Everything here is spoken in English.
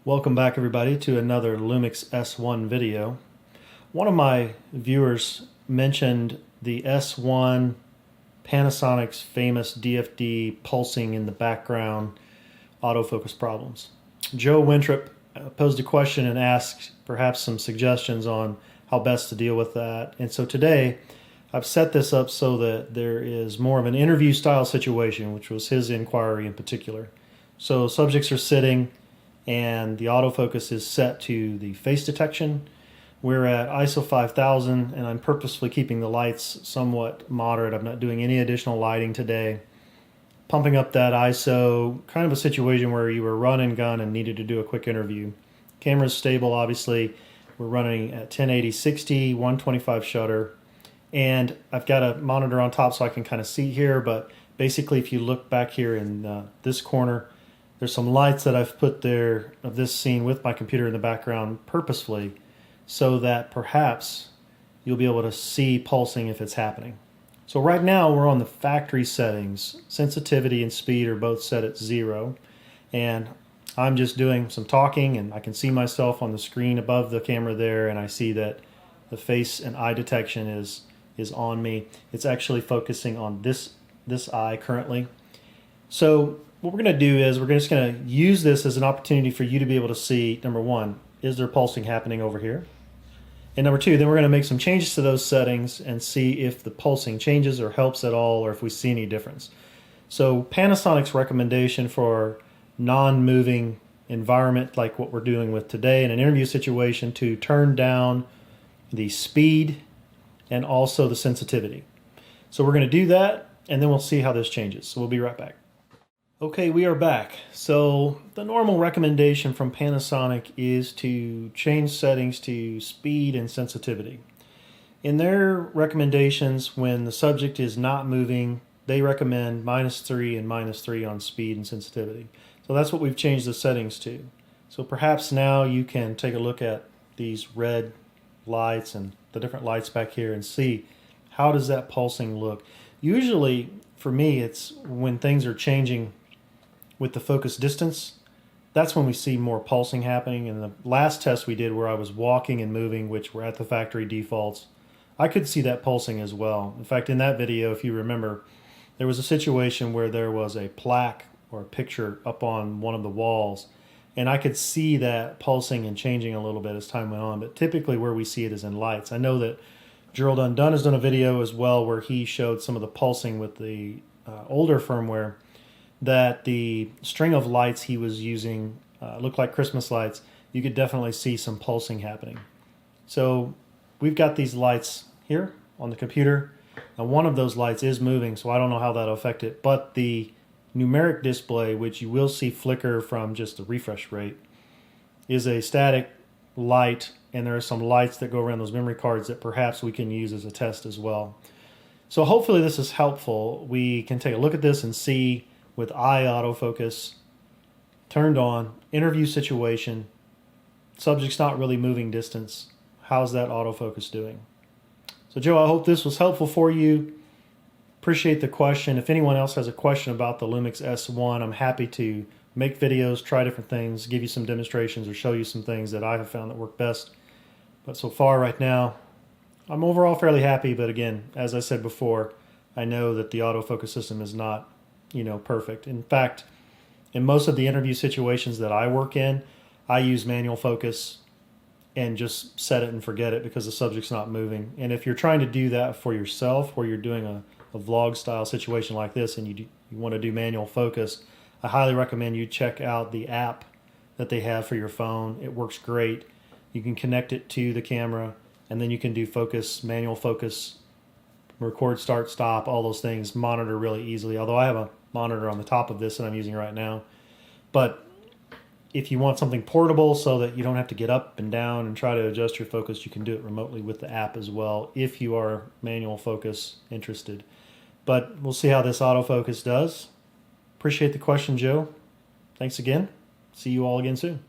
Welcome back everybody to another Lumix S1 video. One of my viewers mentioned the S1 Panasonic's famous DFD pulsing in the background autofocus problems. Joe Winthrop posed a question and asked perhaps some suggestions on how best to deal with that. And so today I've set this up so that there is more of an interview style situation, which was his inquiry in particular. So subjects are sitting and the autofocus is set to the face detection. We're at ISO 5000 and I'm purposefully keeping the lights somewhat moderate. I'm not doing any additional lighting today. Pumping up that ISO, kind of a situation where you were run and gun and needed to do a quick interview. Camera's stable, obviously. We're running at 1080/60, 125 shutter. And I've got a monitor on top so I can kind of see here, but basically if you look back here in this corner, there's some lights that I've put there of this scene with my computer in the background purposefully so that perhaps you'll be able to see pulsing if it's happening. So right now we're on the factory settings. Sensitivity and speed are both set at 0. And I'm just doing some talking and I can see myself on the screen above the camera there, and I see that the face and eye detection is on me. It's actually focusing on this eye currently. So what we're going to do is we're just going to use this as an opportunity for you to be able to see, number one, is there pulsing happening over here? And number two, then we're going to make some changes to those settings and see if the pulsing changes or helps at all, or if we see any difference. So Panasonic's recommendation for non-moving environment, like what we're doing with today in an interview situation, to turn down the speed and also the sensitivity. So we're going to do that and then we'll see how this changes. So we'll be right back. Okay, we are back. So the normal recommendation from Panasonic is to change settings to speed and sensitivity. In their recommendations, when the subject is not moving, they recommend -3 and -3 on speed and sensitivity. So that's what we've changed the settings to. So perhaps now you can take a look at these red lights and the different lights back here and see how does that pulsing look. Usually, for me, it's when things are changing with the focus distance, that's when we see more pulsing happening. In the last test we did where I was walking and moving, which were at the factory defaults, I could see that pulsing as well. In fact, in that video, if you remember, there was a situation where there was a plaque or a picture up on one of the walls, and I could see that pulsing and changing a little bit as time went on, but typically where we see it is in lights. I know that Gerald Undone has done a video as well where he showed some of the pulsing with the older firmware, that the string of lights he was using looked like Christmas lights. You could definitely see some pulsing happening. So we've got these lights here on the computer, and one of those lights is moving, so I don't know how that'll affect it, but the numeric display, which you will see flicker from just the refresh rate, is a static light, and there are some lights that go around those memory cards that perhaps we can use as a test as well. So hopefully this is helpful. We can take a look at this and see with eye autofocus turned on, interview situation, subject's not really moving distance. How's that autofocus doing? So Joe, I hope this was helpful for you. Appreciate the question. If anyone else has a question about the Lumix S1, I'm happy to make videos, try different things, give you some demonstrations, or show you some things that I have found that work best. But so far right now, I'm overall fairly happy. But again, as I said before, I know that the autofocus system is not, perfect. In fact, in most of the interview situations that I work in, I use manual focus and just set it and forget it because the subject's not moving. And if you're trying to do that for yourself, where you're doing a vlog style situation like this and you want to do manual focus, I highly recommend you check out the app that they have for your phone. It works great. You can connect it to the camera and then you can do focus, manual focus, record, start, stop, all those things, monitor really easily. Although I have a monitor on the top of this that I'm using right now. But if you want something portable so that you don't have to get up and down and try to adjust your focus, you can do it remotely with the app as well if you are manual focus interested. But we'll see how this autofocus does. Appreciate the question, Joe. Thanks again. See you all again soon.